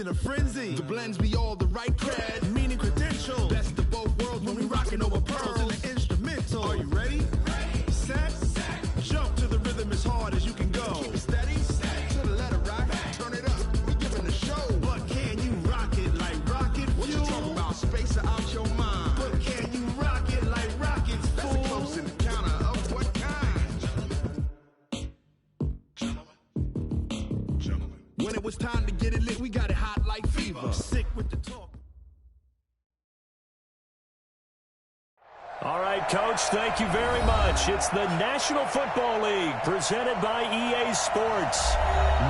a frenzy. The blends be all the right cred, meaning credential. Best of both worlds when we rockin' over pearls in the instrumental. Are you ready? Set. Jump to the rhythm as hard as you can go. Keep it steady. To the letter rock. Turn it up. We giving the show. But can you rock it like rocket fuel? What you talking about? Space out your mind. But can you rock it like rockets, fool? That's a close encounter of what kind? Gentlemen. When it was time to get it lit, we got it hot like fever. Sick with the talk. All right, Coach, thank you very much. It's the National Football League presented by EA Sports.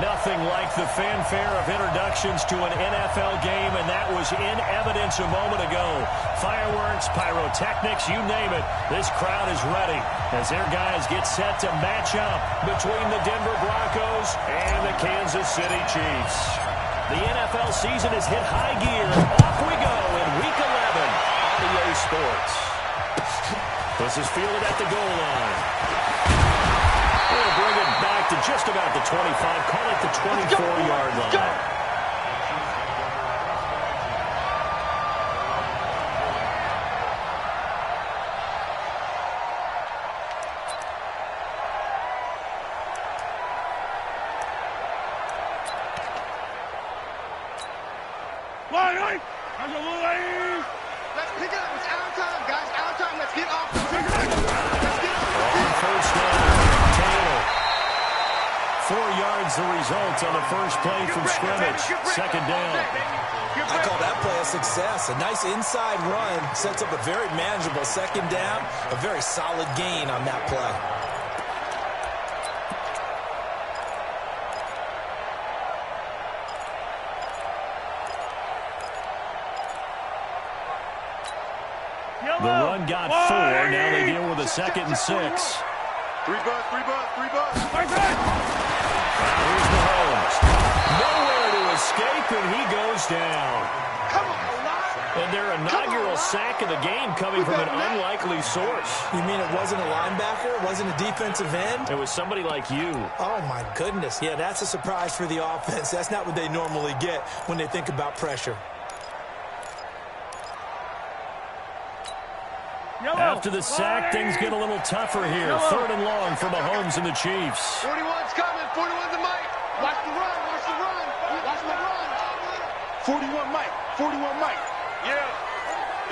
Nothing like the fanfare of introductions to an NFL game, and that was in evidence a moment ago. Fireworks, pyrotechnics, you name it. This crowd is ready as their guys get set to match up between the Denver Broncos and the Kansas City Chiefs. The NFL season has hit high gear. Off we go in Week 11 on EA Sports. This is fielded at the goal line. They'll bring it back to just about the 25, call it the 24-yard line. Let's pick it up. It's our time, guys. Our time. Let's get off the field. On first down, Taylor. 4 yards the result on the first play from scrimmage. Second down. I call that play a success. A nice inside run sets up a very manageable second down. A very solid gain on that play. The run got 4. Now they deal with a 2nd and 6. Three bus. Here's Mahomes. Nowhere to escape, and he goes down. Come on, And their inaugural sack of the game coming from an unlikely source. You mean it wasn't a linebacker? It wasn't a defensive end? It was somebody like you. Oh, my goodness. Yeah, that's a surprise for the offense. That's not what they normally get when they think about pressure. After the sack, things get a little tougher here. 3rd and long for Mahomes and the Chiefs. 41's coming. 41's the Mike. Watch the run. Watch the run. 41 Mike. Yeah.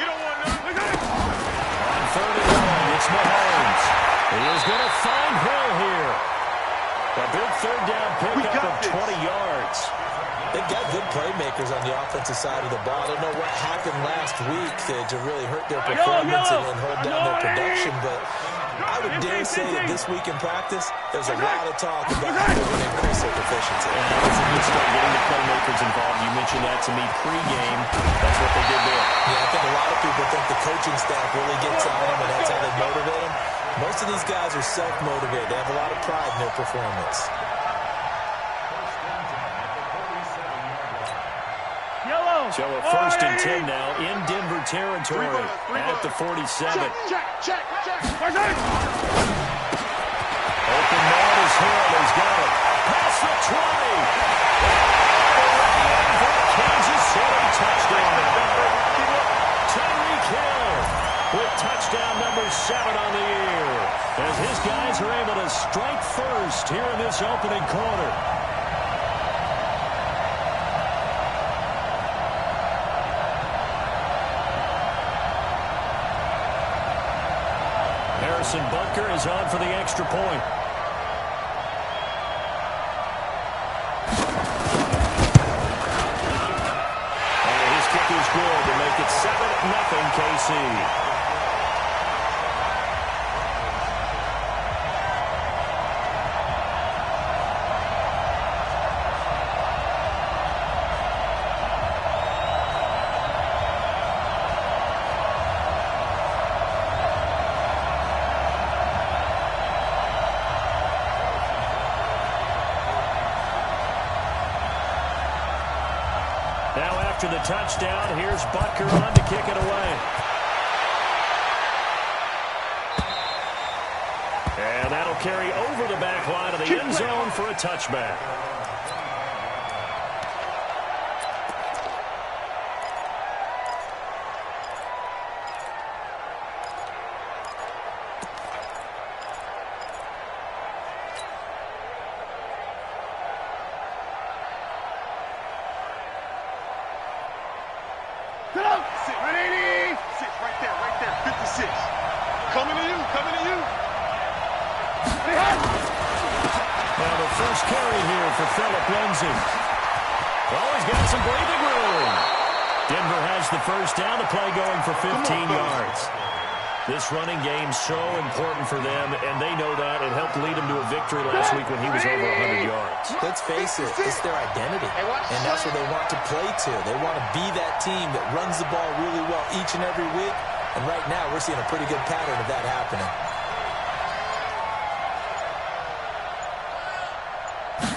You don't want none. On 3rd and long, it's Mahomes. He is going to find Hill here. A big 3rd down pickup of 20 yards. They've got good playmakers on the offensive side of the ball. I don't know what happened last week to really hurt their performance and hold down their production, but I would dare say that this week in practice, there's a lot of talk about how they're going to increase their efficiency. And that was a good start getting the playmakers involved. You mentioned that to me pregame. That's what they did there. Yeah, I think a lot of people think the coaching staff really gets on them, and that's how they motivate them. Most of these guys are self-motivated. They have a lot of pride in their performance. So a 1st and 10 now in Denver territory at the 47. Check. Open man is Hill. He's got it. Past the 20. For Kansas City touchdown. Tyreek Hill with touchdown number 7 on the year. As his guys are able to strike first here in this opening quarter. Harrison Butker is on for the extra point. And his kick is good to make it 7-0 KC. Now after the touchdown, here's Butker on to kick it away. And that'll carry over the back line of the end zone for a touchback. 56, right there, 56. Coming to you, coming to you. Now the first carry here for Phillip Lindsay. Oh, he's got some breathing room. Denver has the first down. The play going for 15 yards. This running game's so important for them, and they know that. It helped lead them to a victory last week when he was over 100 yards. Let's face it, it's their identity, and that's what they want to play to. They want to be that team that runs the ball really well each and every week, and right now we're seeing a pretty good pattern of that happening.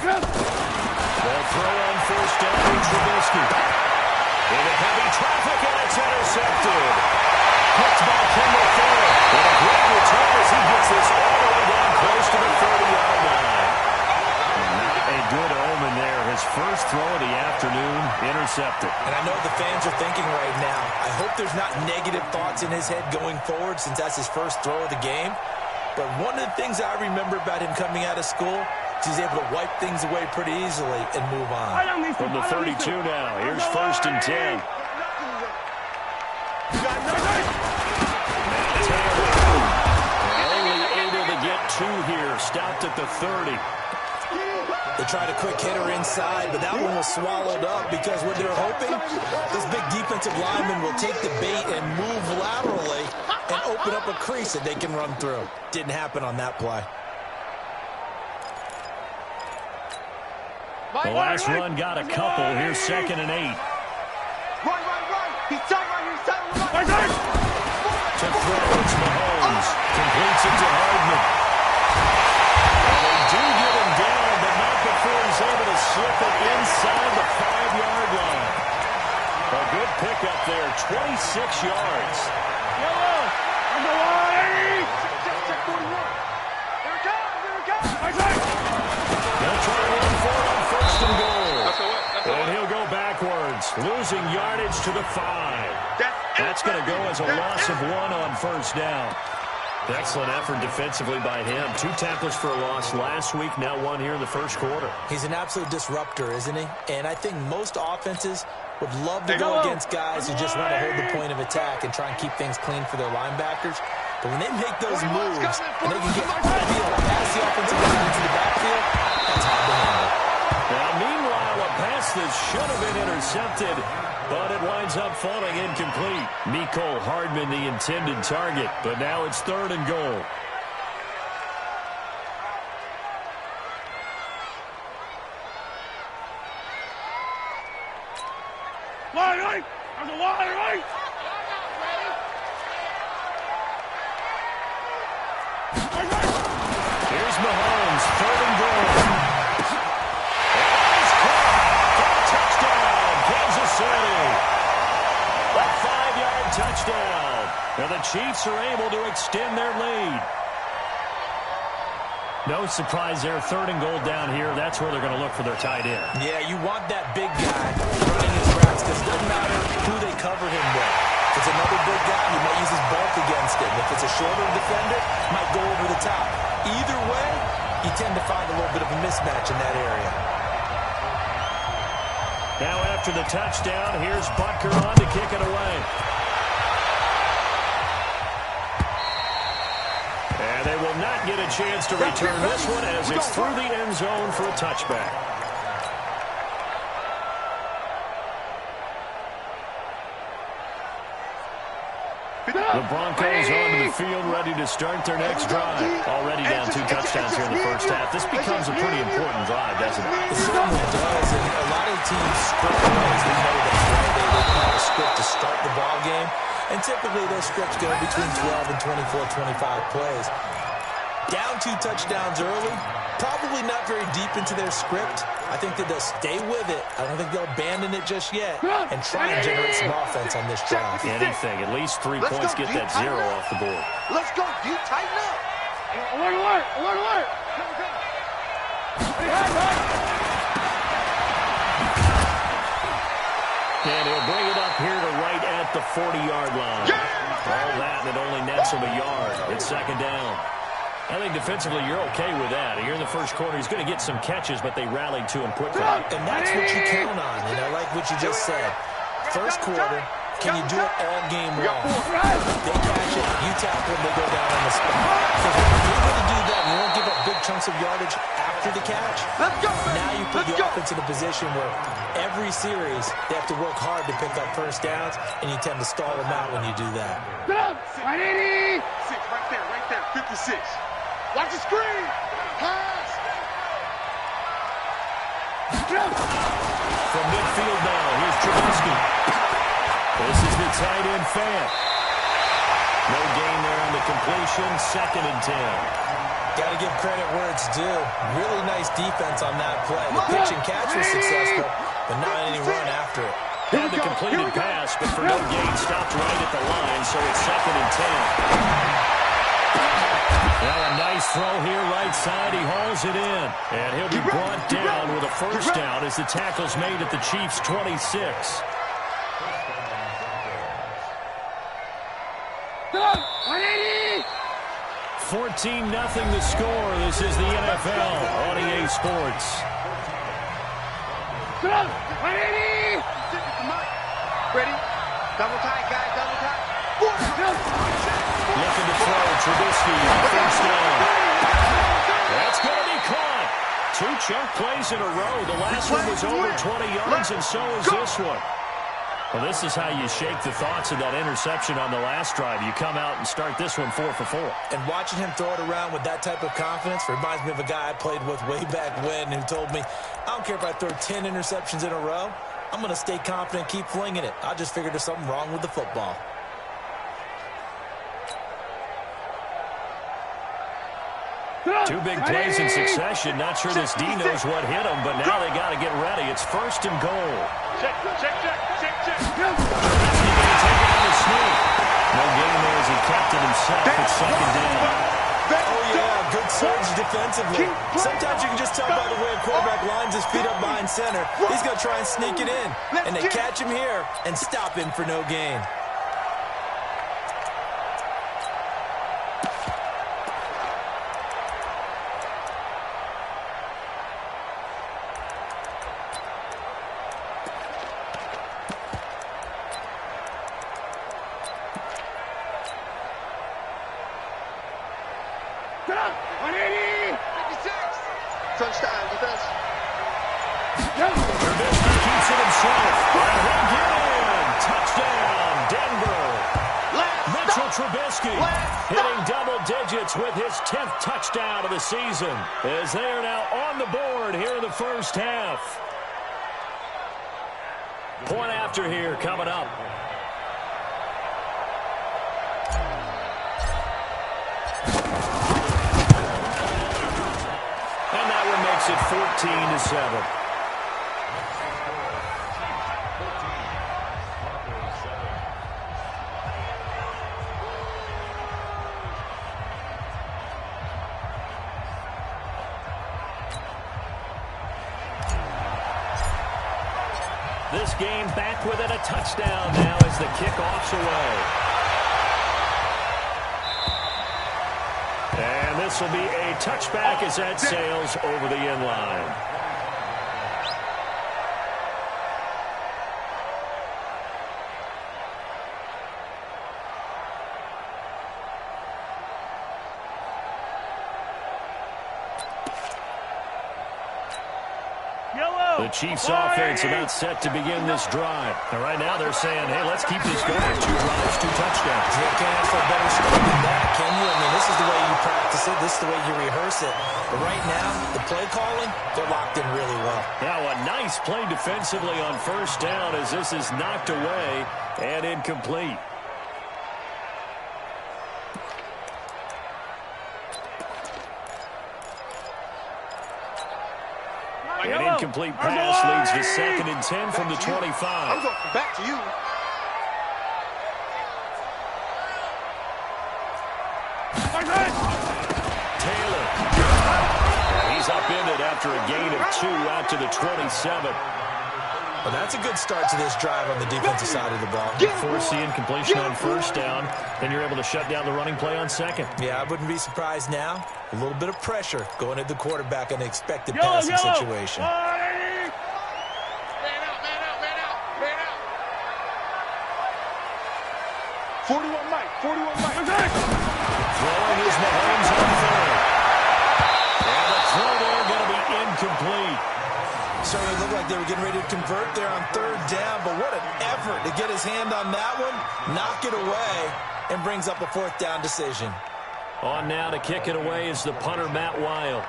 They'll throw on first down to Trubisky. Into heavy traffic, and it's intercepted. Picked by Kendall Fuller. And a great return as he gets this all the way down close to the 30-yard line. And not a good omen there. His first throw of the afternoon, intercepted. And I know the fans are thinking right now, I hope there's not negative thoughts in his head going forward since that's his first throw of the game. But one of the things I remember about him coming out of school is he's able to wipe things away pretty easily and move on. From the 32 now, here's first and 10. Only able to get two here. Stopped at the 30. They tried a quick hitter inside, but that one was swallowed up because what they're hoping, this big defensive lineman will take the bait and move laterally and open up a crease that they can run through. Didn't happen on that play. The last run got a couple. Here's second and 8. Right. He's tight right here. He's tight on the right. To throw, it's Mahomes. Completes it to Hardman. They do get him down, but not before he's able to slip it inside the 5-yard line. A good pickup there, 26 yards. They'll try to run for it on first and goal. And he'll go backwards, losing yardage to the 5. That's going to go as a loss of 1 on first down. Excellent effort defensively by him. 2 tackles for a loss last week, now 1 here in the first quarter. He's an absolute disruptor, isn't he? And I think most offenses would love to go against guys who just want to hold the point of attack and try and keep things clean for their linebackers. But when they make those moves and they can get past the offensive line into the backfield, that's hard to handle. Now, meanwhile, a pass that should have been intercepted, but it winds up falling incomplete. Mecole Hardman, the intended target, but now it's 3rd and goal. Right. There's a wide right. Here's Mahomes, 3rd and goal. And he's caught for a touchdown, Kansas City. A 5-yard touchdown. And the Chiefs are able to extend their lead. No surprise there, 3rd and goal down here. That's where they're going to look for their tight end. Yeah, you want that big guy running his routes because it doesn't matter who they cover him with. If it's another big guy, he might use his bulk against him. If it's a shorter defender, he might go over the top. Either way, you tend to find a little bit of a mismatch in that area. Now after the touchdown, here's Butker on to kick it away. And they will not get a chance to return this one as it's through the end zone for a touchback. The Broncos onto the field, ready to start their next drive. Already down 2 touchdowns here in the first half. This becomes a pretty important drive, doesn't it? It certainly does, and a lot of teams script plays. We know that they have a script to start the ball game, and typically those scripts go between 12 and 24, 25 plays. Down 2 touchdowns early, probably not very deep into their script. I think that they'll stay with it. I don't think they'll abandon it just yet and try and generate some offense on this drive. Anything. At least 3 points, get that 0 off the board. Let's go, D. Tighten up. Alert, alert, alert, alert. And he'll bring it up here to right at the 40-yard line. All that, and it only nets him a yard. It's 2nd down. I think defensively you're okay with that. Here in the first quarter, he's going to get some catches, but they rallied to him quickly. And that's what you count on, and I like what you just said. First quarter, can you do it all game long? They catch it, you tackle them, they go down on the spot. Because when you're able to do that, you don't give up big chunks of yardage after the catch. Now you put the offense in a position where every series they have to work hard to pick up first downs, and you tend to stall them out when you do that. 180! Right there, 56. Watch the screen. Pass. From midfield now, here's Trubisky. This is the tight end fan. No gain there on the completion, 2nd and 10. Got to give credit where it's due. Really nice defense on that play. The pitch and catch was successful, but not any run after it. Had the completed pass, but for no gain, stopped right at the line, so it's 2nd and 10. Now a nice throw here, right side. He hauls it in, and he'll be brought down with a first down as the tackle's made at the Chiefs' 26. 14-0 the score. This is the NFL on EA Sports. Ready? Double tight, guys, double tight. Looking to throw, Trubisky, first down. That's going to be caught. 2 chunk plays in a row. The last one was over 20 yards, and so is this one. Well, this is how you shake the thoughts of that interception on the last drive. You come out and start this one 4 for 4. And watching him throw it around with that type of confidence reminds me of a guy I played with way back when who told me, I don't care if I throw 10 interceptions in a row. I'm going to stay confident and keep flinging it. I just figured there's something wrong with the football. Two big plays in succession. Not sure this D knows what hit him, but now they got to get ready. It's 1st and goal. Check. Trubisky going to take it on the sneak. No gain there as he kept it himself. It's 2nd down. Oh, yeah, good surge defensively. Sometimes you can just tell by the way a quarterback lines his feet up behind center. He's going to try and sneak it in. And they catch him here and stop him for no gain. Touchdown, defense. Trubisky keeps it himself. And he'll get in. Touchdown, Denver. Mitchell Trubisky hitting double digits with his 10th touchdown of the season as they are now on the board here in the first half. Point after here coming up. And that one makes it 14-7. This game back within a touchdown now as the kickoff's away. And this will be a touchback as that sails over the end line. The Chiefs offense about set to begin this drive. And right now they're saying, hey, let's keep this going. 2 drives, 2 touchdowns. You can't ask for a better start than that, can you? I mean, this is the way you practice it. This is the way you rehearse it. But right now, the play calling, they're locked in really well. Now a nice play defensively on first down as this is knocked away and incomplete. An incomplete pass leads to 2nd and 10 from the 25. I'm going back to you. Taylor. He's upended after a gain of 2 out to the 27. Well, that's a good start to this drive on the defensive side of the ball. Force the incompletion on first down, then you're able to shut down the running play on 2nd. Yeah, I wouldn't be surprised now. A little bit of pressure going at the quarterback in an expected passing situation. 41 Mike. 41 Mike. Throwing is Mahomes on third. And the throw there going to be incomplete. Certainly looked like they were getting ready to convert there on third down, but what an effort to get his hand on that one, knock it away, and brings up a fourth down decision. On now to kick it away is the punter, Matt Wild.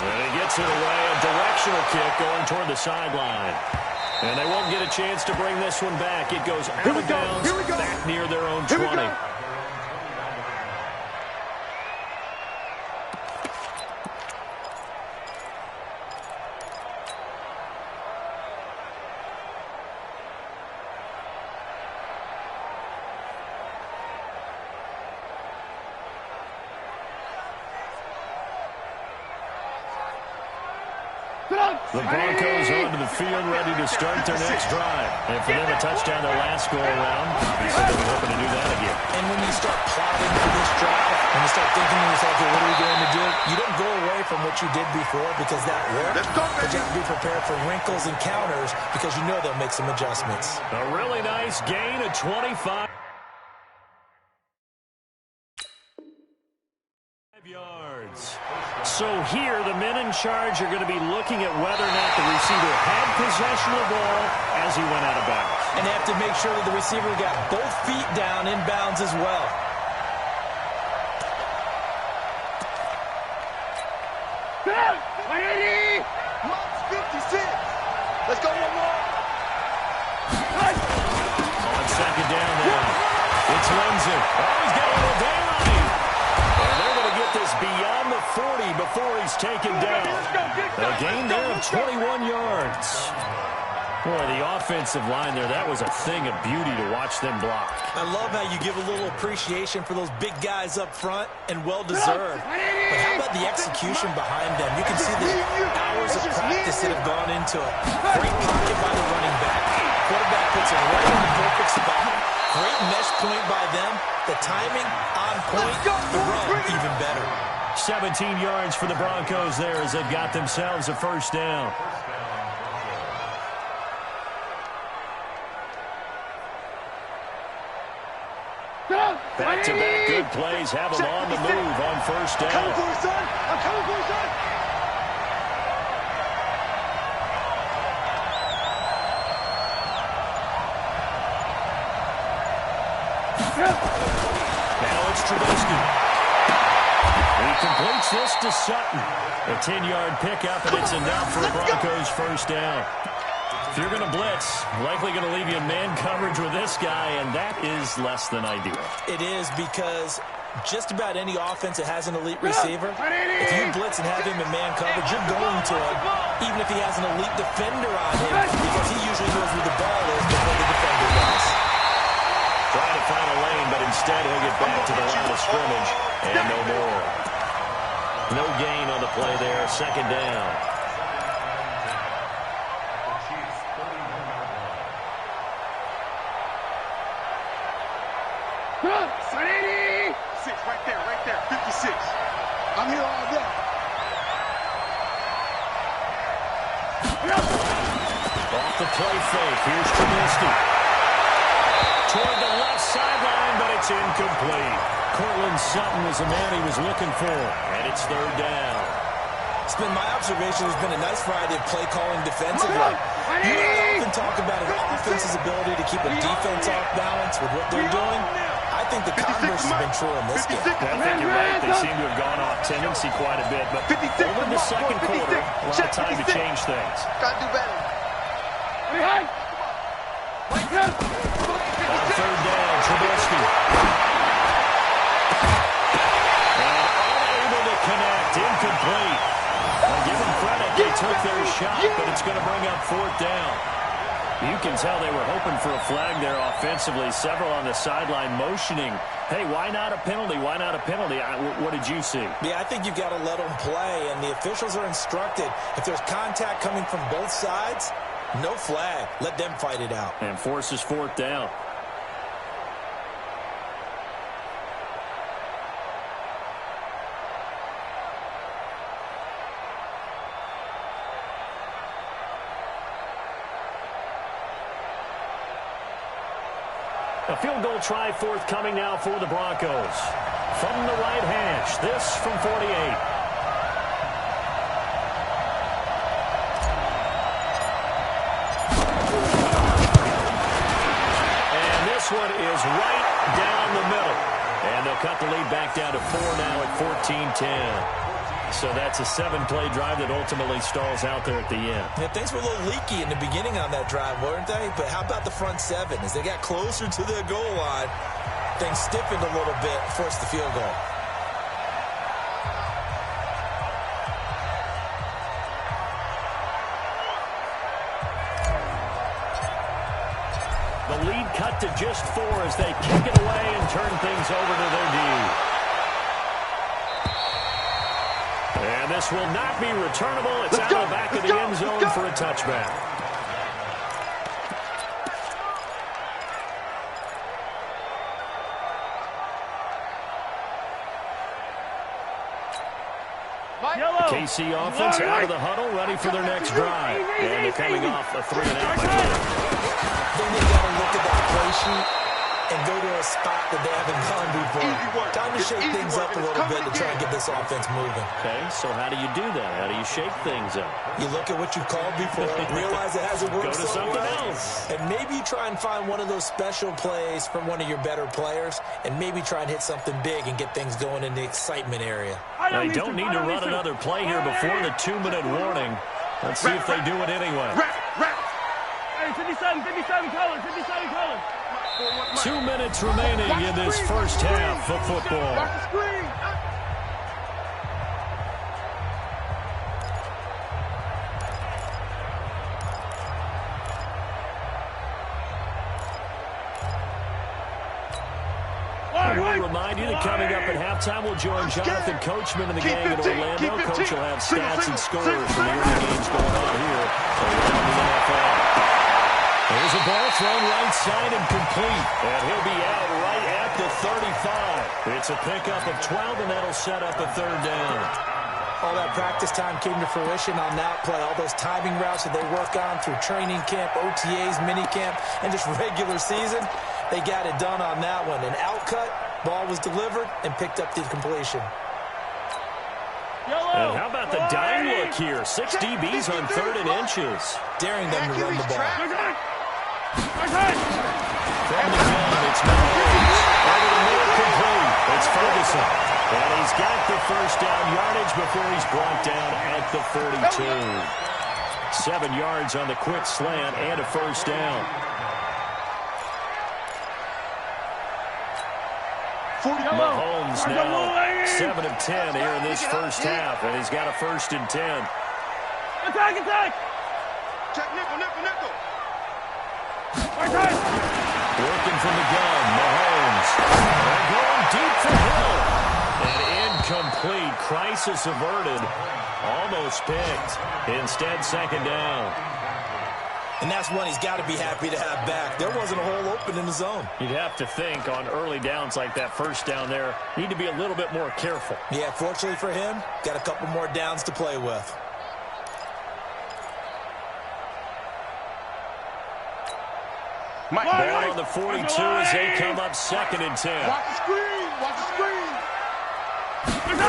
And he gets it away, a directional kick going toward the sideline. And they won't get a chance to bring this one back. It goes out of bounds, back near their own 20. The Broncos onto the field, ready to start their next drive. And for them, a touchdown their last go-around. He said they'll be hoping to do that again. And when you start plotting for this drive, and you start thinking to yourself, okay, what are we going to do? You don't go away from what you did before because that worked. But you have to be prepared for wrinkles and counters because you know they'll make some adjustments. A really nice gain of 25 yards. So here, the men in charge are going to be looking at whether or not the receiver had possession of the ball as he went out of bounds. And they have to make sure that the receiver got both feet down in bounds as well. Mark's 56. Let's go one more. On second down now, it's Lindsay. Oh, he's got a little daylight. And they're going to get this beyond the 40 before he's taken down. A gain there of 21 yards. Boy, the offensive line there, that was a thing of beauty to watch them block. I love how you give a little appreciation for those big guys up front, and well-deserved. But how about the execution behind them? You can see the hours of practice that have gone into it. Great pocket by the running back. Quarterback puts it right in the perfect spot. Great mesh point by them. The timing on point. The run even better. 17 yards for the Broncos there as they've got themselves a first down. Back-to-back good plays have them on the move on first down. I'm coming for you, son. I'm coming for you, son. Now it's Trubisky. He completes this to Sutton. A 10-yard pickup, and it's enough for a Broncos first down. If you're going to blitz, likely going to leave you in man coverage with this guy, and that is less than ideal. It is because just about any offense that has an elite receiver, if you blitz and have him in man coverage, you're going to him, even if he has an elite defender on him, because he usually knows where the ball is before the defender does. Trying to find a lane, but instead he'll get back to the line of scrimmage, and no more. No gain on the play there, second down. Right there, 56. I'm here all day. Off the play fake, here's Trubisky. Toward the left sideline, but it's incomplete. Cortland Sutton was the man he was looking for, and it's third down. It's been my observation. There's been a nice variety of play calling defensively. You and I often talk about an offense's ability to keep a defense off balance with what they're doing. I think the converse has been true in this game. I think you're right. They seem to have gone off tendency quite a bit, but over the second quarter, a lot of time to change things. Gotta do better. On third down, Trubisky. And unable to connect, incomplete. Well, give them credit, they took their shot, but it's going to bring up fourth down. You can tell they were hoping for a flag there offensively. Several on the sideline motioning, hey, why not a penalty? Why not a penalty? What did you see? Yeah, I think you've got to let them play, and the officials are instructed. If there's contact coming from both sides, no flag. Let them fight it out. And forces fourth down. A field goal try forthcoming now for the Broncos. From the right hash, this from 48. And this one is right down the middle. And they'll cut the lead back down to 4 now at 14-10. So that's a 7-play drive that ultimately stalls out there at the end. Yeah, things were a little leaky in the beginning on that drive, weren't they? But how about the front 7? As they got closer to the goal line, things stiffened a little bit, forced the field goal. The lead cut to just 4 as they kick it away and turn things over to their D. And this will not be returnable. It's out of the back of the end zone for a touchback. KC offense out of the huddle, ready for their next drive. And they're coming off a 3-and-out. Then they got to look at that play sheet and go to a spot that they haven't gone before. Time to shake things up a little bit to try and get this offense moving. Okay, so how do you do that? How do you shake things up? You look at what you called before, realize it hasn't worked Go to so something well, else. and maybe try and find one of those special plays from one of your better players, and maybe try and hit something big and get things going in the excitement area. They don't need to run another play here before the 2-minute warning. Let's see if they do it anyway. Hey, 57 colors, 57 colors. 2 minutes remaining in this first half of football. Watch the screen. We'll remind you that coming up at halftime, we'll join Jonathan Coachman and the gang in Orlando. Coach will have stats and scores from the early games going on here around the NFL. There's a ball thrown right side and complete. And he'll be out right at the 35. It's a pickup of 12, and that'll set up a 3rd down. All that practice time came to fruition on that play. All those timing routes that they work on through training camp, OTAs, minicamp, and just regular season, they got it done on that one. An outcut, ball was delivered, and picked up the completion. And how about the dime look here? 6 DBs on 3rd and inches. Daring them to run the ball. From the gun, it's Mahomes. Over the middle, complete. It's Ferguson. And he's got the first down yardage before he's brought down at the 42. 7 yards on the quick slant and a first down. Mahomes now 7 of 10 here in this first half, and he's got a 1st and 10. Attack! Check nickel. Working from the gun, Mahomes. They're going deep for Hill. And incomplete. Crisis averted. Almost picked. Instead, 2nd down. And that's one he's got to be happy to have back. There wasn't a hole open in the zone. You'd have to think on early downs like that, 1st down there, need to be a little bit more careful. Yeah, fortunately for him, got a couple more downs to play with. Ball on the 42 as they come up 2nd and 10. Watch the screen. And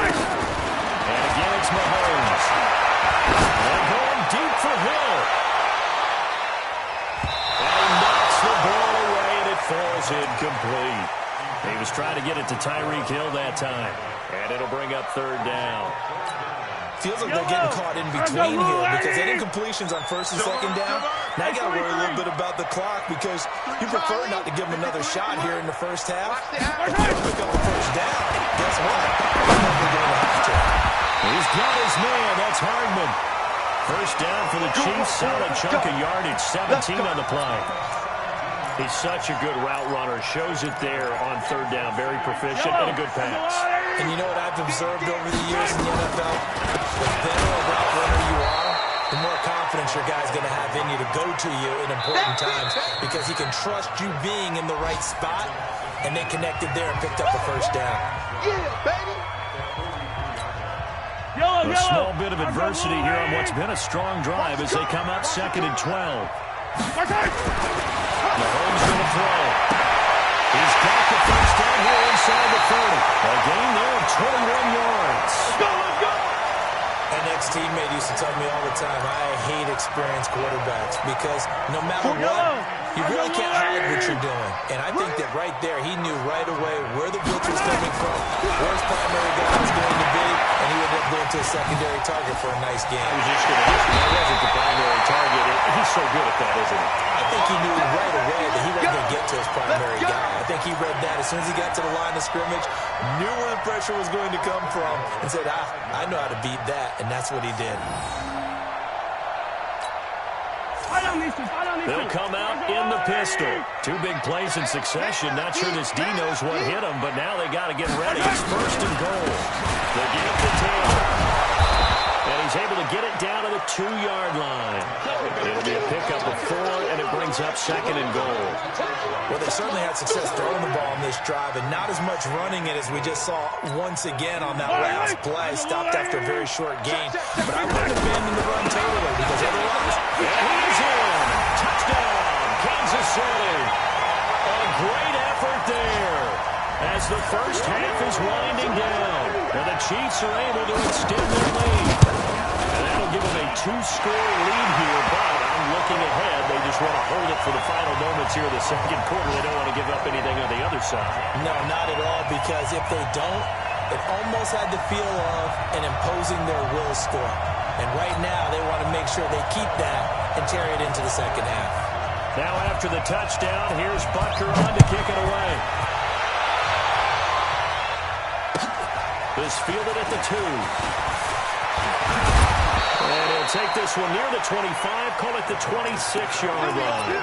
again, it's Mahomes. They're going deep for Hill. And he knocks the ball away, and it falls incomplete. He was trying to get it to Tyreek Hill that time. And it'll bring up 3rd down. Feels like they're getting caught in between here because that incompletion's on 1st and 2nd down. Now you got to worry a little bit about the clock because you prefer not to give them another shot here in the first half. If you don't pick up the 1st down, guess what? They're going to have to. He's got his man. That's Hardman. 1st down for the Chiefs. Solid chunk of yardage. 17 on the play. He's such a good route runner. Shows it there on 3rd down. Very proficient and a good pass. And you know what I've observed over the years in the NFL? The better a route runner you are, the more confidence your guy's going to have in you to go to you in important times because he can trust you being in the right spot, and they connected there and picked up the 1st down. Yeah, baby. A small bit of adversity here on what's been a strong drive as they come up 2nd and 12. Mahomes going to throw. He's got the first down here inside the 30. A gain there of 21 yards. Let's go! An ex-teammate used to tell me all the time, I hate experienced quarterbacks because no matter what, you really can't hide what you're doing. And I think that right there, he knew right away where the blitz was coming from, where his primary guy was going to be, and he ended up going to a secondary target for a nice game. I was just going to ask you, that wasn't the primary target. He's so good at that, isn't he? I think he knew right away that he wasn't going to get to his primary guy. I think he read that as soon as he got to the line of scrimmage, knew where the pressure was going to come from, and said, I know how to beat that, and that's what he did. They'll come out in the pistol. Two big plays in succession. Not sure this D knows what hit him, but now they got to get ready. It's first and goal. They give to Taylor. And he's able to get it down to the 2-yard line. It'll be a pickup of 4, and it brings up second and goal. Well, they certainly had success throwing the ball on this drive, and not as much running it as we just saw once again on that last play. Stopped after a very short gain. But I wouldn't abandon the run totally, because otherwise... And he's in. Touchdown, Kansas City. A great effort there as the first half is winding down. And the Chiefs are able to extend their lead. And that'll give them a 2-score lead here, but I'm looking ahead. They just want to hold it for the final moments here of the second quarter. They don't want to give up anything on the other side. No, not at all, because if they don't, it almost had the feel of an imposing their will score. And right now, they want to make sure they keep that and carry it into the second half. Now after the touchdown, here's Butker on to kick it away. This fielded at the 2. And he'll take this one near the 25, call it the 26-yard line.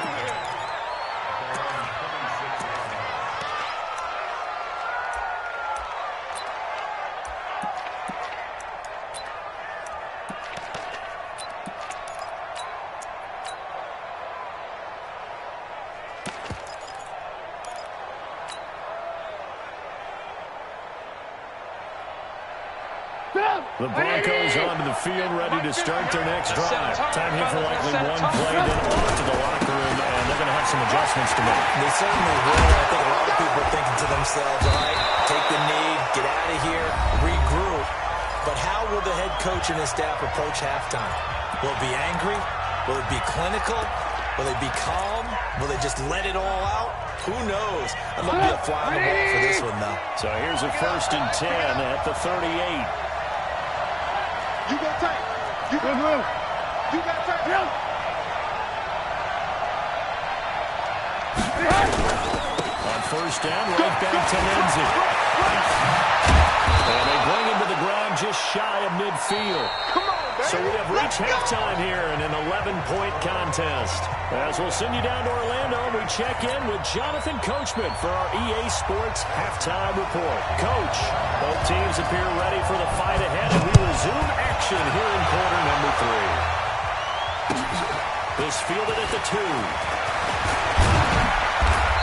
The Broncos onto the field, ready to start their next drive. Time here for likely one play, then off to the locker room, and they're going to have some adjustments to make. They certainly will. I think a lot of people are thinking to themselves, all right, take the knee, get out of here, regroup. But how will the head coach and his staff approach halftime? Will it be angry? Will it be clinical? Will they be calm? Will they just let it all out? Who knows? I'm going to be a fly on the wall for this one, though. So here's a 1st and 10 at the 38. You go tight. You go tight. You got tight. Yeah. On 1st down, right back to Lindsay. And they bring him to the ground just shy of midfield. So we have reached halftime here in an 11-point contest. As we'll send you down to Orlando, we check in with Jonathan Coachman for our EA Sports Halftime Report. Coach, both teams appear ready for the fight ahead, and we resume action here in quarter number 3. This fielded at the 2.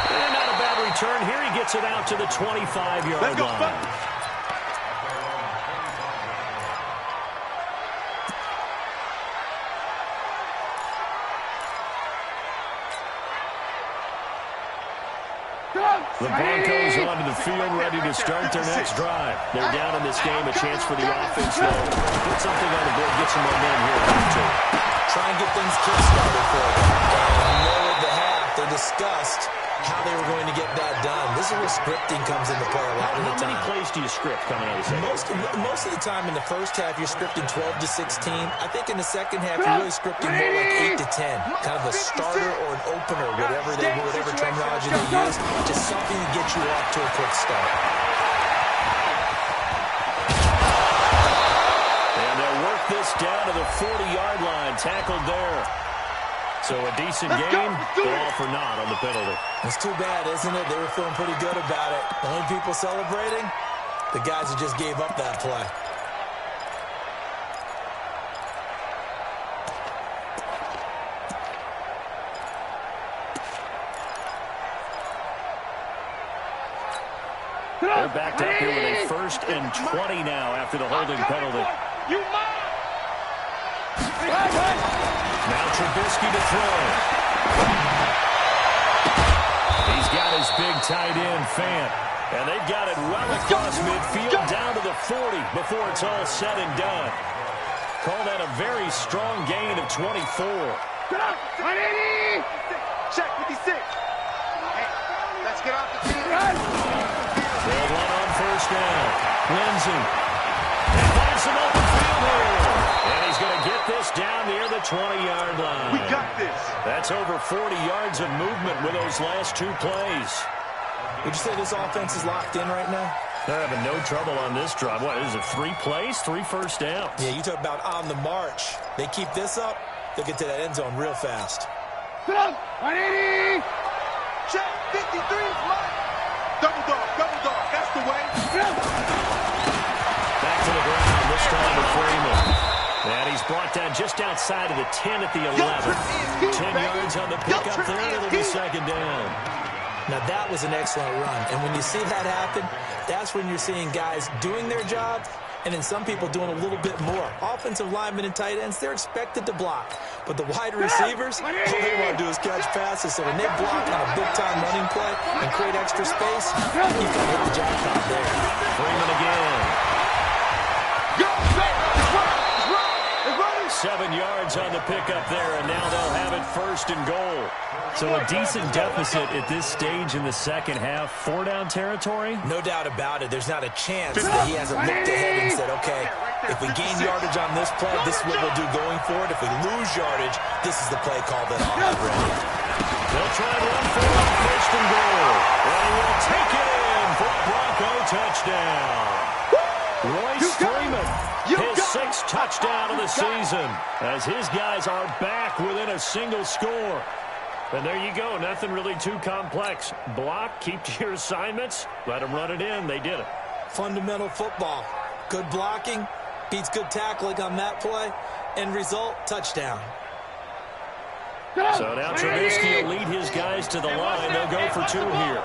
And not a bad return here. He gets it out to the 25-yard line. The Broncos onto the field, ready to start their next drive. They're down in this game, a chance for the offense, though. Put something on the board, get some momentum here at half. Try and get things kick-started for them. And middle of the half, they discussed how they were going to get that done. This is where scripting comes into play a lot of the time. How many plays do you script coming out of the second? Most of the time in the first half, you're scripting 12 to 16. I think in the second half, you're really scripting more like 8 to 10. Kind of a starter or an opener, whatever terminology they use. Just something to get you off to a quick start. And they'll work this down to the 40-yard line. Tackled there. So a decent game, but all for naught on the penalty. It's too bad, isn't it? They were feeling pretty good about it. The only people celebrating, the guys who just gave up that play. They're backed up here with a 1st and 20 now after the holding penalty. Now Trubisky to throw. He's got on his big tight end, Fant. And they've got it well across midfield down to the 40 before it's all said and done. Call that a very strong gain of 24. Check 56. Hey, let's get off the field. They'll run on first down. Lindsey. He finds some open field here. And he's going to get this down near the 20-yard line. We got this. That's over 40 yards of movement with those last two plays. Would you say this offense is locked in right now? They're having no trouble on this drive. What is it, 3 plays, 3 first downs? Yeah, you talk about on the march. They keep this up, they'll get to that end zone real fast. Put up. 180. Check 53 is mine. Double dog. That's the way. Back to the ground, this time with Freeman. And he's brought down just outside of the 10 at the 11. 10 yards on the pickup there. It'll be second down. Now, that was an excellent run. And when you see that happen, that's when you're seeing guys doing their job and then some people doing a little bit more. Offensive linemen and tight ends, they're expected to block. But the wide receivers, all they want to do is catch passes. So when they block on a big-time running play and create extra space, you've got to hit the jackpot there. Freeman again. 7 yards on the pickup there, and now they'll have it first and goal. So a decent deficit at this stage in the second half. 4-down territory? No doubt about it. There's not a chance that he hasn't looked ahead and said, okay, if we gain yardage on this play, this is what we'll do going forward. If we lose yardage, this is the play call that I'll have ready. They'll try and run for it, first and goal. And he will take it in for a Bronco touchdown. Royce Freeman, his 6th touchdown of the season, as his guys are back within a single score. And there you go, nothing really too complex. Block, keep to your assignments, let them run it in. They did it. Fundamental football. Good blocking, beats good tackling on that play, end result, touchdown. So now Trubisky will lead his guys to the line. They'll go for 2 here.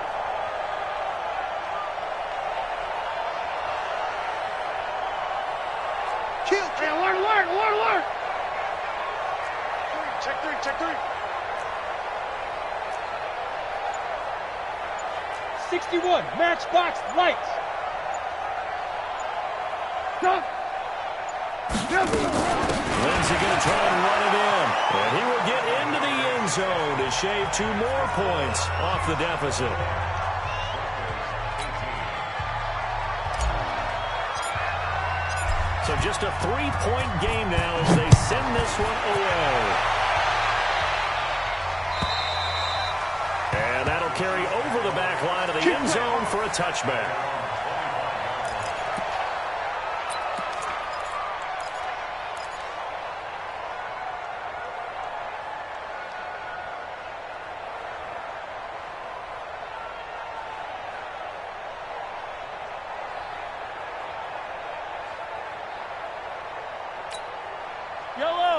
Alert. Check 3. 61, matchbox lights. Lindsey going to try and run it in. And he will get into the end zone to shave 2 more points off the deficit. So just a 3-point game now as they send this one away. And that'll carry over the back line of the end zone for a touchback.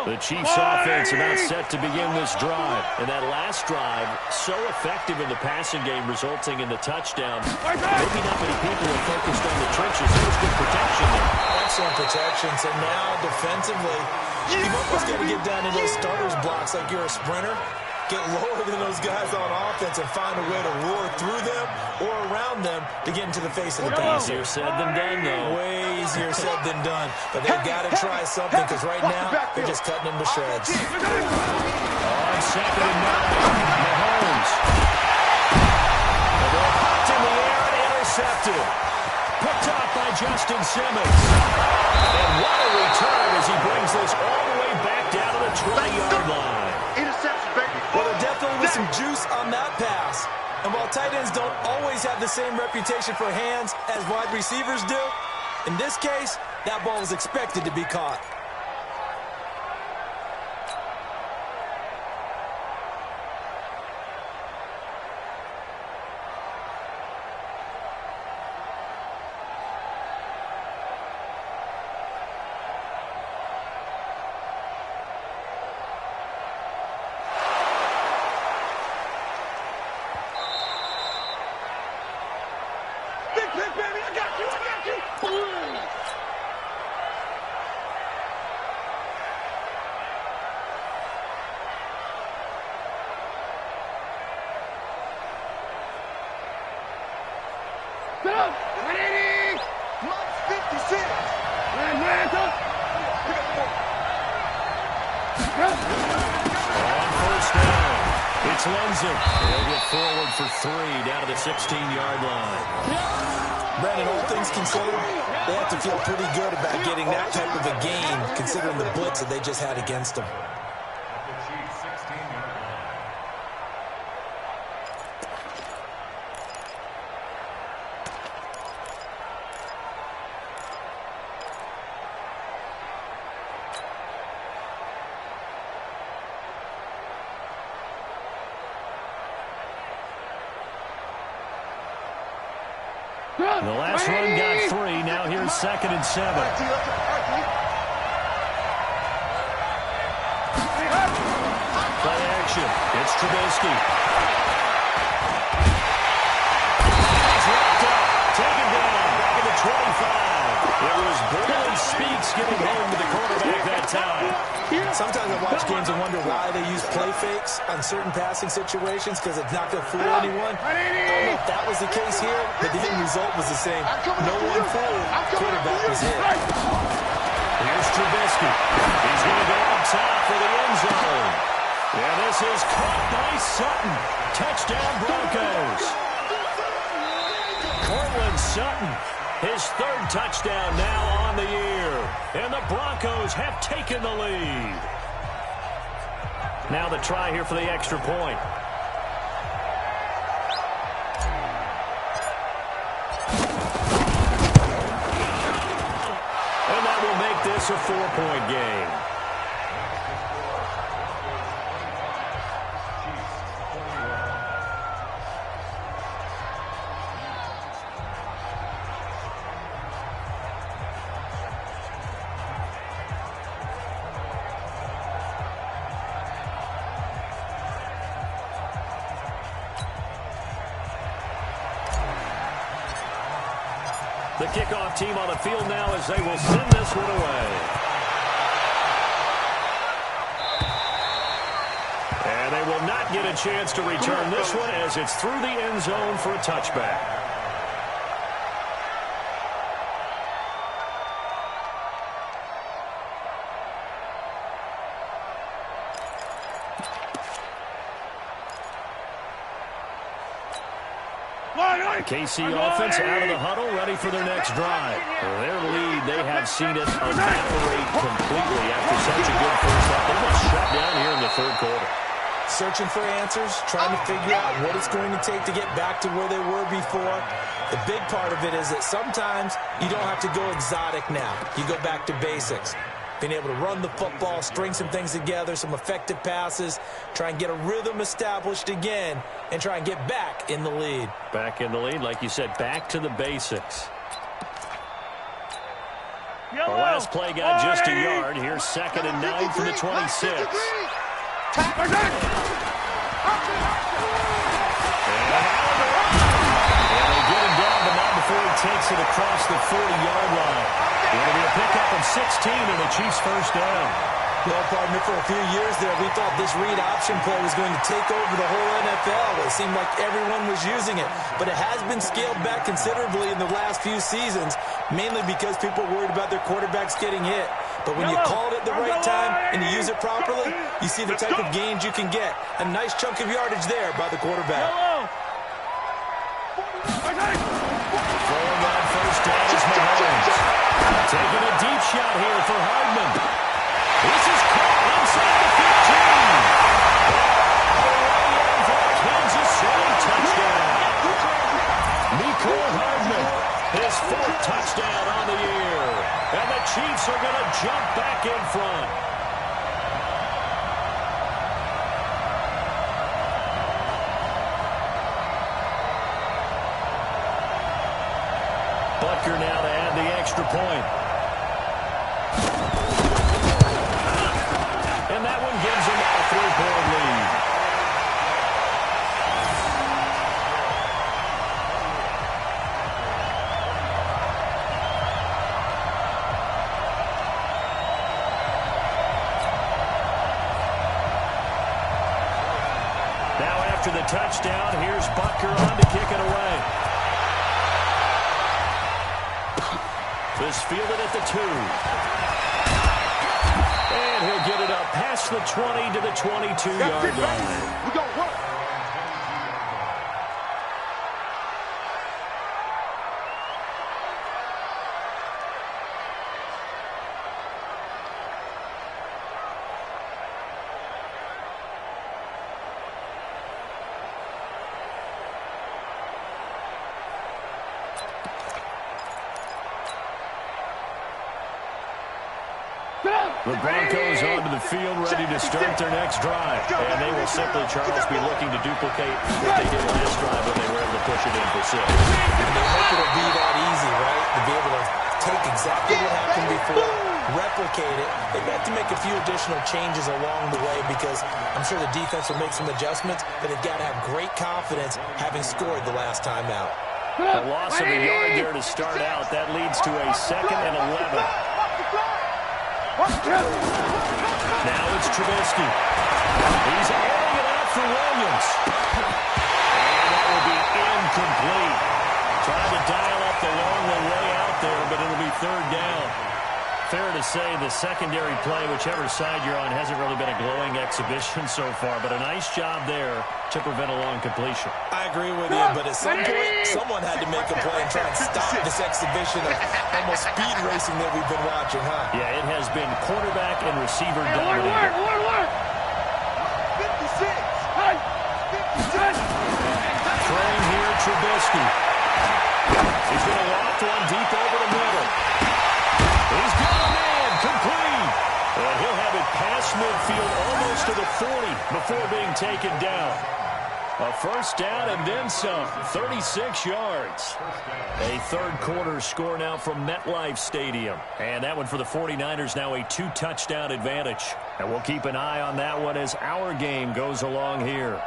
The Chiefs' offense about set to begin this drive. And that last drive, so effective in the passing game, resulting in the touchdown. Maybe not many people are focused on the trenches. There was good protection there. Excellent protection. So now, defensively, you've almost got to get down in those starters blocks like you're a sprinter. Get lower than those guys on offense and find a way to roar through them or around them to get into the face of the pass. Easier said than done, though. Way easier said than done. But they've got to try something because right now they're just cutting them to shreds. On 2nd and 9, Mahomes. The ball popped in the air and intercepted. Picked off by Justin Simmons. And what a return as he brings this all the way back down to the 20-yard line. Interception, baby. Well, there definitely was some juice on that pass. And while tight ends don't always have the same reputation for hands as wide receivers do, in this case, that ball is expected to be caught. up. 180. Mike's 56. On first down, it's Lenzen. They'll get forward for 3 down to the 16-yard line. Brandon, all things considered, they have to feel pretty good about getting that type of a gain, considering the blitz that they just had against them. The last run got 3. Now here's 2nd and 7. Play action. It's Trubisky. He's wrapped up. Taken down. Back at the 25. It was Braylon Speaks getting home to the quarterback that time. Sometimes I watch games and wonder why they use play fakes on certain passing situations, because it's not going to fool anyone. I don't know if that was the case here, but the end result was the same. No one fooled. Quarterback was hit. Here's Trubisky. He's going to go up top for the end zone. And this is caught by Sutton. Touchdown Broncos. Cortland Sutton, his 3rd touchdown now on the year. And the Broncos have taken the lead. Now the try here for the extra point. And that will make this a 4-point game. The kickoff team on the field now as they will send this one away. And they will not get a chance to return this one as it's through the end zone for a touchback. KC offense out of the huddle, ready for their next drive. Their lead, they have seen it evaporate completely after such a good first half. They've been shut down here in the 3rd quarter. Searching for answers, trying to figure out what it's going to take to get back to where they were before. The big part of it is that sometimes you don't have to go exotic now. You go back to basics. Being able to run the football, string some things together, some effective passes, try and get a rhythm established again, and try and get back in the lead. Back in the lead, like you said, back to the basics. The last play got just a yard. Here's 2nd and 9 from the 26. And they get him down, but not before he takes it across the 40-yard line. It'll be a pickup of 16 and the Chiefs' first down. Well, partner, for a few years there, we thought this read option play was going to take over the whole NFL. It seemed like everyone was using it. But it has been scaled back considerably in the last few seasons, mainly because people are worried about their quarterbacks getting hit. But when you call it at the right time and you use it properly, you see the type of gains you can get. A nice chunk of yardage there by the quarterback. Throwing that first down is Mahomes. Taking a deep shot here for Hardman. This is caught inside the 15. For a Kansas City touchdown. Mecole Hardman, his 4th touchdown on the year. And the Chiefs are going to jump back in front. Butker now to add the extra point. And that one gives them a 3-point lead. Now after the touchdown, here's Butker on to kick it away. is fielded at the 2. And he'll get it up past the 20 to the 22-yard line. We gonna work. The Broncos onto the field, ready to start their next drive. And they will simply, Charles, be looking to duplicate what they did last drive when they were able to push it in for 6. And they hope it'll be that easy, right? To be able to take exactly what happened before, replicate it. They've got to make a few additional changes along the way because I'm sure the defense will make some adjustments, but they've got to have great confidence having scored the last time out. A loss of a yard there to start out. That leads to a 2nd and 11. Now it's Trubisky. He's airing it out for Williams. And that will be incomplete. Trying to dial up the long one way out there, but it'll be 3rd down. Fair to say the secondary play, whichever side you're on, hasn't really been a glowing exhibition so far, but a nice job there to prevent a long completion. I agree with you, but at some point, someone had to make a play and try and stop this exhibition of almost speed racing that we've been watching, huh? Yeah, it has been quarterback and receiver dominated. Alert! 56. Throwing here, Trubisky. He's going to loft one deep over the middle. He's got a man, complete. And he'll have it past midfield almost to the 40 before being taken down. A 1st down and then some, 36 yards. A 3rd quarter score now from MetLife Stadium. And that one for the 49ers now a 2-touchdown advantage. And we'll keep an eye on that one as our game goes along here.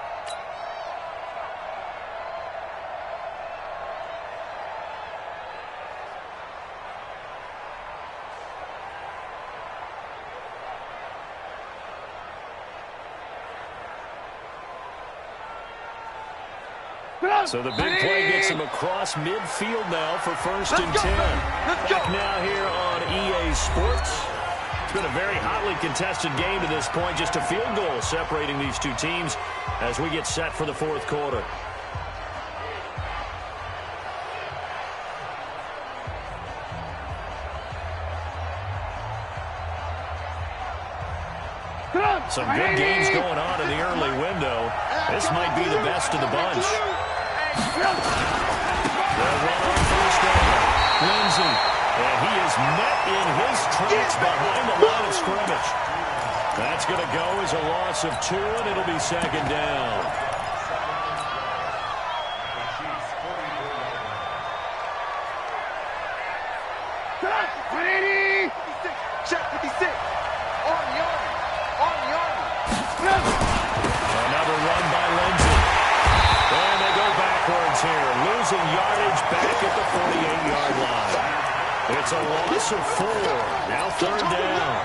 So the big play gets him across midfield now for 1st and 10. Back now here on EA Sports. It's been a very hotly contested game to this point. Just a field goal separating these two teams as we get set for the 4th quarter. Some good games going on in the early window. This might be the best of the bunch. They'll run on 1st down. Lindsey. And he is met in his tracks behind the line of scrimmage. That's going to go as a loss of 2, and it'll be 2nd down. Check 56. Another run by Lindsey. And they go backwards here. Losing yardage back at the 48-yard line. It's a loss of 4. Now 3rd down.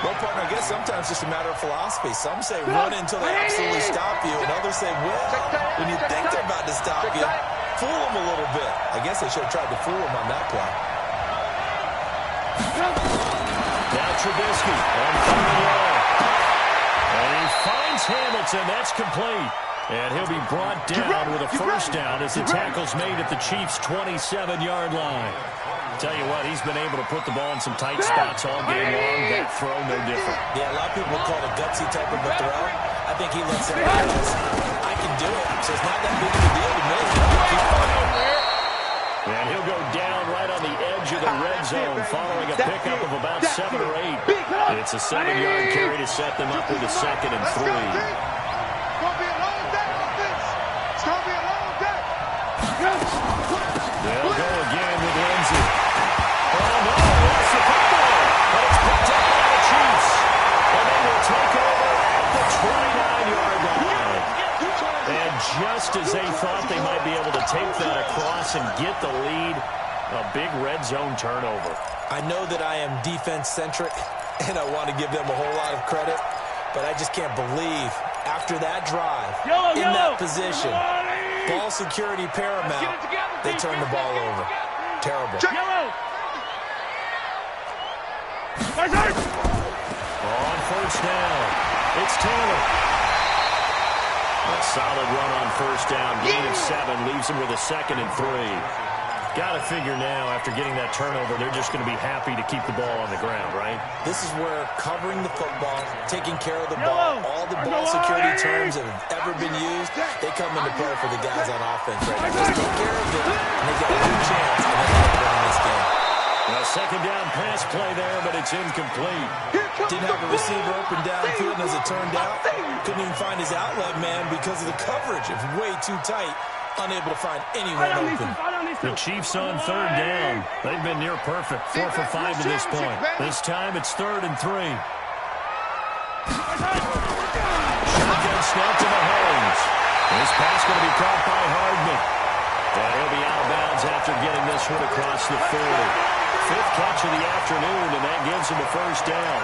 Well, partner, I guess sometimes it's just a matter of philosophy. Some say run until they absolutely stop you, and others say, well, when you think they're about to stop you, fool them a little bit. I guess they should have tried to fool them on that play. Now Trubisky on 3rd and long. And he finds Hamilton. That's complete. And he'll be brought down with a 1st down as the tackle's made at the Chiefs' 27-yard line. Tell you what, he's been able to put the ball in some tight spots all game long. That throw, no different. Yeah, a lot of people call it a gutsy type of a throw. I think he looks at it as, I can do it, so it's not that big of a deal to me. Keep fighting. And he'll go down right on the edge of the red zone following a pickup of about 7 or 8. It's a 7-yard carry to set them up with a 2nd and 3. It's going to be a long day, offense. It's going to be a long day. They'll go again with Lindsey. Oh, no, that's the football. But it's picked up by the Chiefs. And they will take over at the 29-yard line. And just as they thought they might be able to take that across and get the lead, a big red zone turnover. I know that I am defense-centric, and I want to give them a whole lot of credit, but I just can't believe after that drive, in that position, ball security paramount, they turned the ball over. Terrible. On first down, it's Taylor. A solid run on first down. Gain of 7 leaves him with a 2nd and 3. Got to figure now, after getting that turnover, they're just going to be happy to keep the ball on the ground, right? This is where covering the football, taking care of the ball, all the ball security terms that have ever been used, they come into play for the guys on offense right now. Just take care of it, and they got a good chance to win this game. A 2nd down pass play there, but it's incomplete. Didn't have a receiver open downfield, and as it turned out, couldn't even find his outlet man because of the coverage. It was way too tight. Unable to find anyone open. The Chiefs on 3rd down. They've been near perfect. 4 for 5 to this point. This time it's 3rd and 3. Shotgun snap to Mahomes. This pass going to be caught by Hardman. And he'll be out of bounds after getting this one across the 30. 5th catch of the afternoon, and that gives him a first down.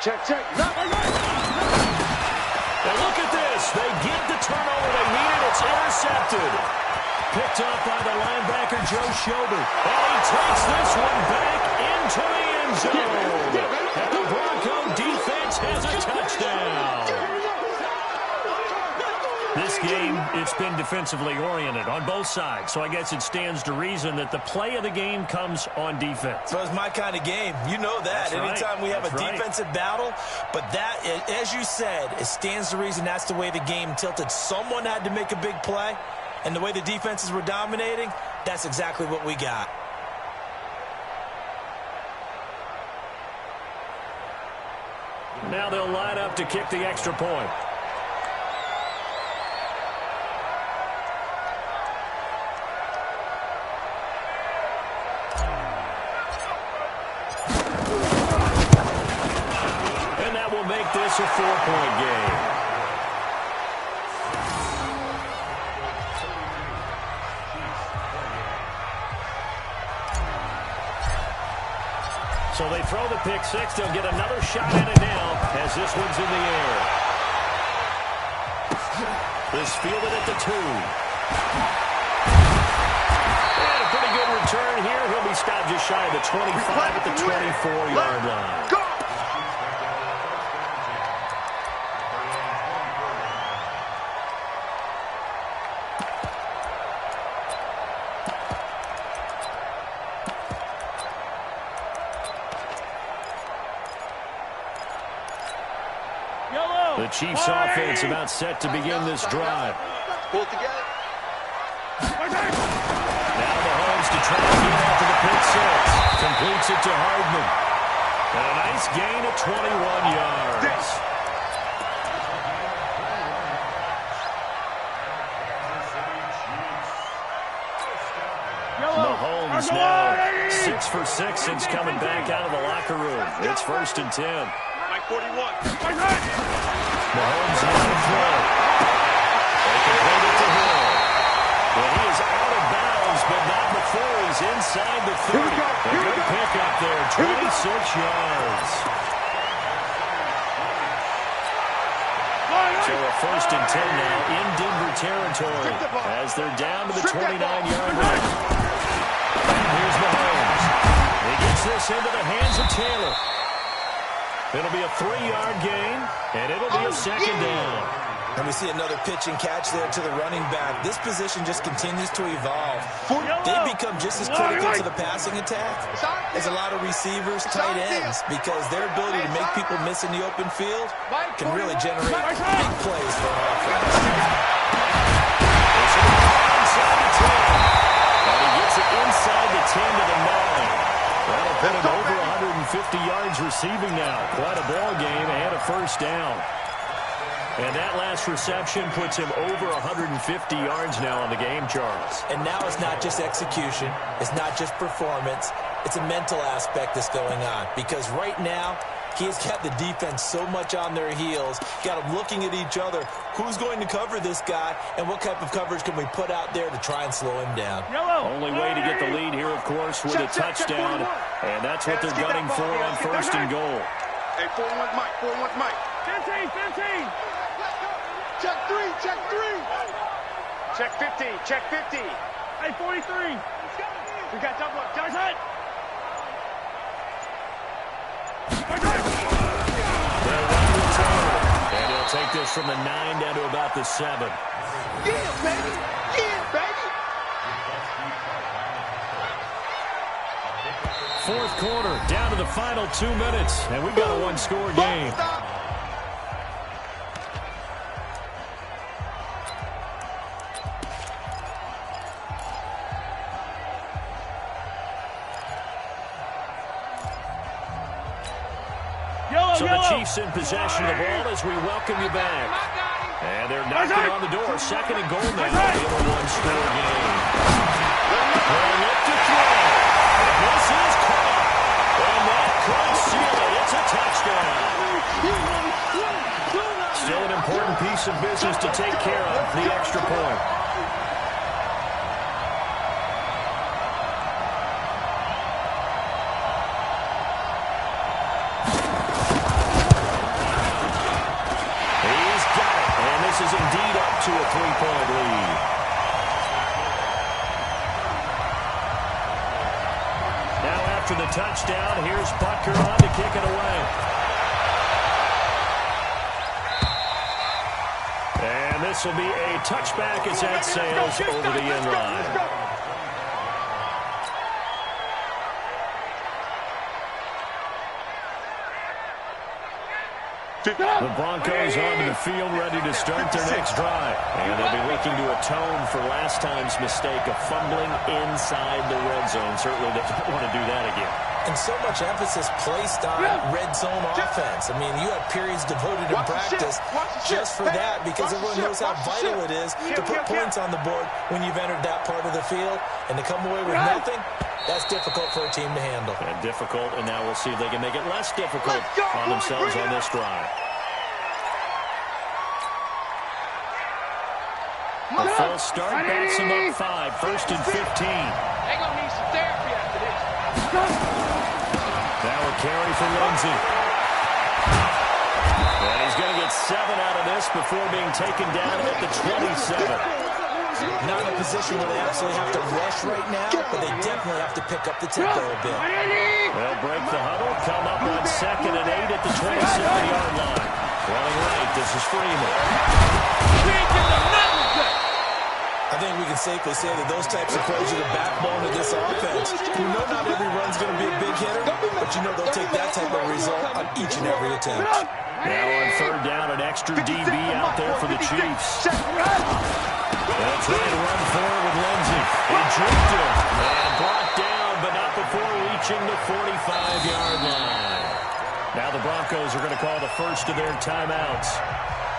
Check, check. Now look at this. They get the turnover they needed. It's intercepted. Picked up by the linebacker, Joe Schobert. And he takes this one back into the end zone. And the Bronco defense has a touchdown. This game, it's been defensively oriented on both sides, so I guess it stands to reason that the play of the game comes on defense. So it's my kind of game. You know that. That's Anytime right. we have That's a right. defensive battle, but that, as you said, it stands to reason that's the way the game tilted. Someone had to make a big play, and the way the defenses were dominating, that's exactly what we got. Now they'll line up to kick the extra point. And that will make this a 4-point game. So they throw the pick six. They'll get another shot at it now as this one's in the air. This fielded at the 2. And a pretty good return here. He'll be stopped just shy of the 25 at the 24-yard line. Go! The Chiefs offense about set to begin this drive. Pull it together. Now Mahomes to try to get after the pick six. Completes it to Hardman. And a nice gain of 21 yards. Mahomes now 6 for 6 since coming back out of the locker room. It's 1st and 10. Mike 41. Mahomes now to throw. They complete it to Hill. Well, he is out of bounds, but not before he's inside the 30. A good pick up there, 26 yards. So a 1st and 10 now in Denver territory as they're down to the 29-yard line. And here's Mahomes. He gets this into the hands of Taylor. It'll be a 3-yard gain, and it'll be a 2nd down. And we see another pitch and catch there to the running back. This position just continues to evolve. They become just as critical to the passing attack as a lot of receivers, tight ends, because their ability to make people miss in the open field can really generate big plays for our offense. Inside the 10. And he gets it inside the 10 to the 9. That'll put him over 150 yards receiving now. Quite a ball game and a 1st down. And that last reception puts him over 150 yards now on the game, Charles. And now it's not just execution. It's not just performance. It's a mental aspect that's going on. Because right now, he has got the defense so much on their heels, got them looking at each other. Who's going to cover this guy, and what type of coverage can we put out there to try and slow him down? Only way to get the lead here, of course, with a touchdown. And that's what they're gunning for on 1st and goal. Hey, 41's Mike. 41's Mike. 15, 15. check three, check three. Check 50, check 50. Hey, 43. We got double up. Guys, hut. And he'll take this from the 9 down to about the 7. Yeah, baby. Yeah, baby. Fourth quarter, down to the final 2 minutes, and we've got a one-score game. So the Chiefs in possession of the ball as we welcome you back. And they're knocking on the door. Second and goal now in a one-score game. They'll look to throw. And this is caught. And that could seal it. It's a touchdown. Still an important piece of business to take care of, the extra point. Is indeed up to a 3-point lead. Now after the touchdown, here's Butker on to kick it away. And this will be a touchback as that sails over the end line. The Broncos onto the field ready to start their next drive. And they'll be looking to atone for last time's mistake of fumbling inside the red zone. Certainly they don't want to do that again. And so much emphasis placed on red zone offense. I mean, you have periods devoted in practice just for that because everyone knows how vital it is to put points on the board when you've entered that part of the field. And to come away with nothing, that's difficult for a team to handle. And difficult, and now we'll see if they can make it less difficult on themselves on this drive. A full start backs them up 5, first and 15. They're going to need some therapy after this. Now a carry for Lindsey. And he's going to get 7 out of this before being taken down at the 27. Not in a position where they absolutely have to rush right now, but they definitely have to pick up the tempo a bit. They'll break the huddle, come up on 2nd and 8 at the 27-yard line. Running right, this is Freeman. I think we can safely say that those types of plays are the backbone of this offense. We know not every run's going to be a big hitter, but you know they'll take that type of result on each and every attempt. Now on 3rd down, an extra DB out there for the Chiefs. They'll try to run forward with Lindsey. He tripped him and brought down, but not before reaching the 45-yard line. Now the Broncos are going to call the first of their timeouts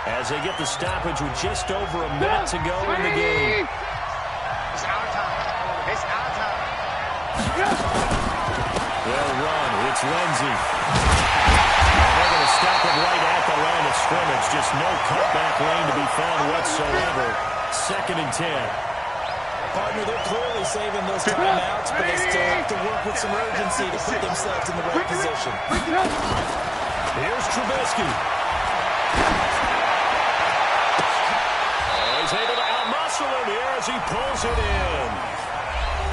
as they get the stoppage with just over a minute to go in the game. It's our time. It's our time. They'll run. It's Lindsey. And they're going to stop it right at the line of scrimmage. Just no cutback lane to be found whatsoever. 2nd and 10. Partner, they're clearly saving those timeouts, but they still have to work with some urgency to put themselves in the right position. Here's Trubisky. He's able to outmuscle him here as he pulls it in.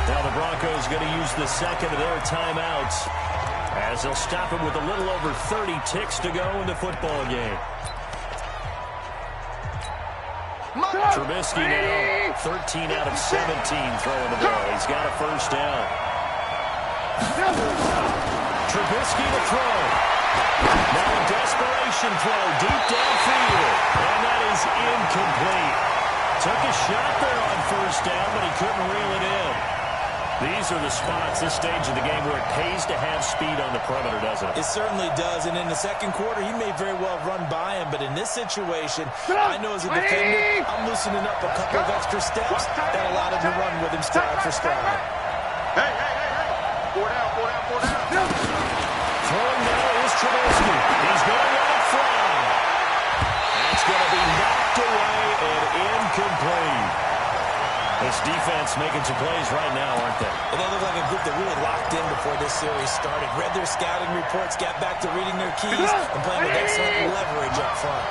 Now the Broncos going to use the 2nd of their timeouts as they'll stop him with a little over 30 ticks to go in the football game. Trubisky now 13 out of 17 throwing the ball. He's got a first down. Trubisky to throw. Now a desperation throw deep downfield. And that is incomplete. Took a shot there on first down, but he couldn't reel it in. These are the spots, this stage of the game, where it pays to have speed on the perimeter, doesn't it? It certainly does, and in the second quarter, he may very well have run by him, but in this situation, I know as a defender, I'm loosening up a couple of extra steps that allowed him to run with him stride for stride. Hey, hey, hey, hey. 4 down, 4 down, 4 down. Throwing now is Trubisky. He's going to let it fly. That's going to be knocked away and incomplete. This defense making some plays right now, aren't they? And they look like a group that really locked in before this series started. Read their scouting reports, got back to reading their keys, and playing with excellent leverage up front.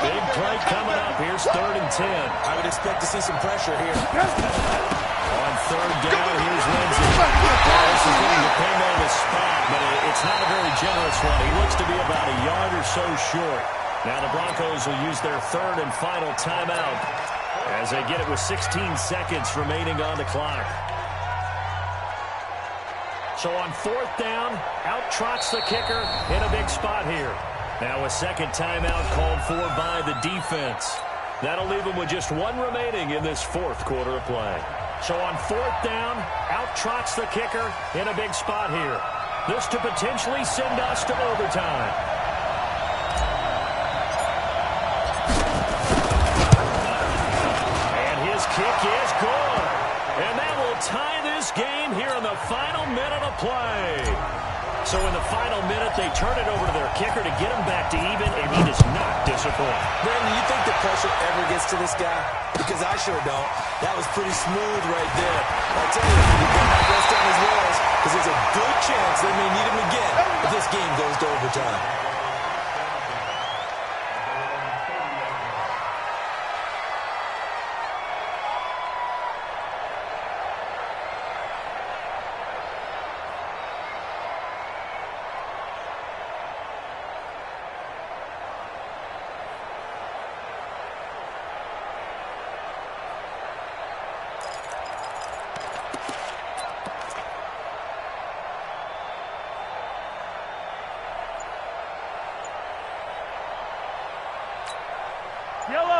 Big play coming up. Here's 3rd and 10. I would expect to see some pressure here. On 3rd down, here's Lindsey. This is going to pin on the spot, but it's not a very generous one. He looks to be about a yard or so short. Now the Broncos will use their 3rd and final timeout as they get it with 16 seconds remaining on the clock. So on 4th down, out trots the kicker in a big spot here. Now a second timeout called for by the defense. That'll leave them with just 1 remaining in this 4th quarter of play. So on 4th down, out trots the kicker in a big spot here. This to potentially send us to overtime. And his kick is good. And that will tie this game here in the final minute of play. So in the final minute, they turn it over to their kicker to get him back to even, and he does not disappoint. Brandon, you think the pressure ever gets to this guy? Because I sure don't. That was pretty smooth right there. I'll tell you, he got my rest on his laurels because there's a good chance they may need him again if this game goes to overtime.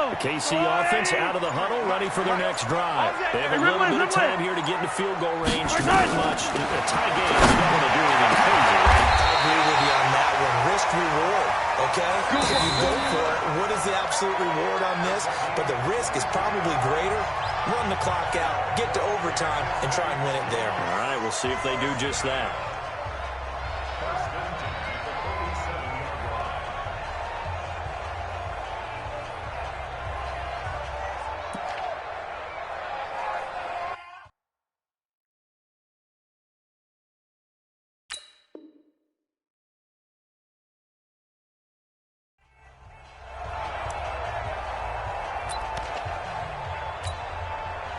The KC offense out of the huddle, ready for their next drive. They have a little bit of time here to get into field goal range. Not much. A tie game is not going to do anything crazy. I agree with you on that one. Risk reward, okay? If you go for it, what is the absolute reward on this? But the risk is probably greater. Run the clock out, get to overtime, and try and win it there. All right, we'll see if they do just that.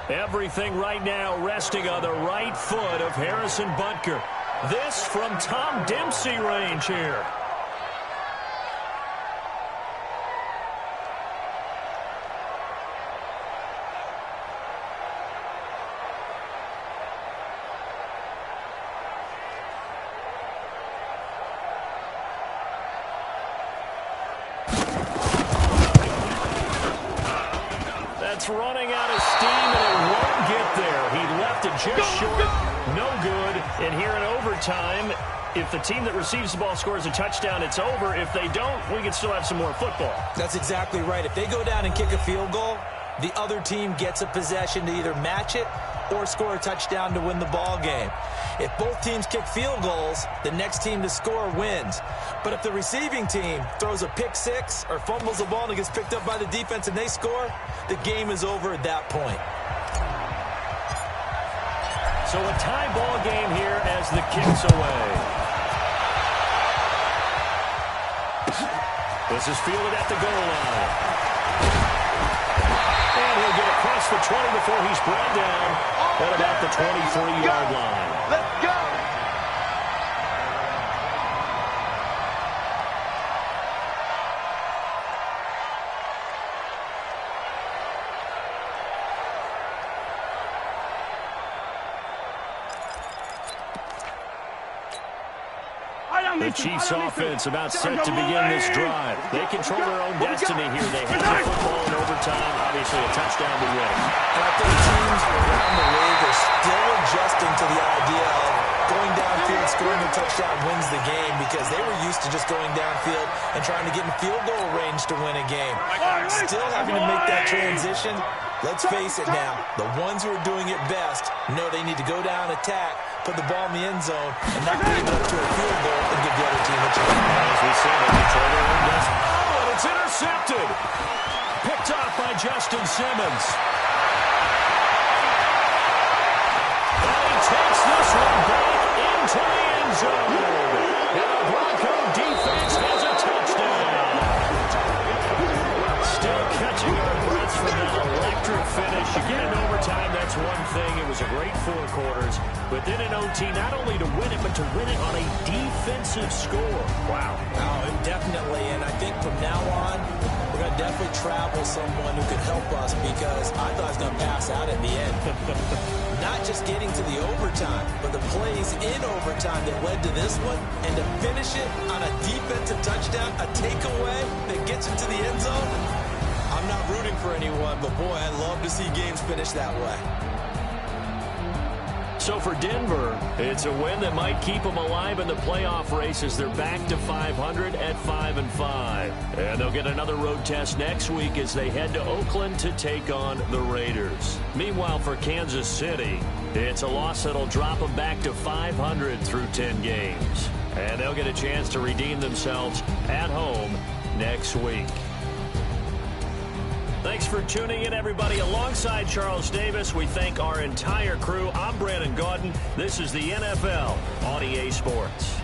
Everything right now resting on the right foot of Harrison Butker. This from Tom Dempsey range here. That's running out of steam, and it won't get there. He left it just short. No good. And here in overtime, if the team that receives the ball scores a touchdown, it's over. If they don't, we can still have some more football. That's exactly right. If they go down and kick a field goal, the other team gets a possession to either match it or score a touchdown to win the ball game. If both teams kick field goals, the next team to score wins. But if the receiving team throws a pick six or fumbles the ball and it gets picked up by the defense and they score, the game is over at that point. So a tie ball game here as the kick's away. This is fielded at the goal line. And he'll get across the 20 before he's brought down at about the 23-yard line. Let's go. The Chiefs offense about set to begin this drive. They control their own destiny here. They have the football in overtime. Obviously a touchdown to win. And I think teams around the league are still adjusting to the idea of going downfield, scoring a touchdown wins the game, because they were used to just going downfield and trying to get in field goal range to win a game. Still having to make that transition. Let's face it now, the ones who are doing it best know they need to go down, attack, put the ball in the end zone, and not leave it up to a field goal and give the other team a chance. As we said, they control their own destiny. Oh, and it's intercepted. Picked off by Justin Simmons. And he takes this one back into the end zone. And the Bronco defense has a touchdown. quarters, but then in OT, not only to win it, but to win it on a defensive score. Wow. Oh, definitely, and I think from now on, we're going to definitely travel someone who could help us, because I thought I was going to pass out at the end. Not just getting to the overtime, but the plays in overtime that led to this one, and to finish it on a defensive touchdown, a takeaway that gets into the end zone. I'm not rooting for anyone, but boy, I'd love to see games finish that way. So for Denver, it's a win that might keep them alive in the playoff race as they're back to 500 at 5-5. And they'll get another road test next week as they head to Oakland to take on the Raiders. Meanwhile, for Kansas City, it's a loss that'll drop them back to 500 through 10 games. And they'll get a chance to redeem themselves at home next week. Thanks for tuning in, everybody. Alongside Charles Davis, we thank our entire crew. I'm Brandon Gaudin. This is the NFL on EA Sports.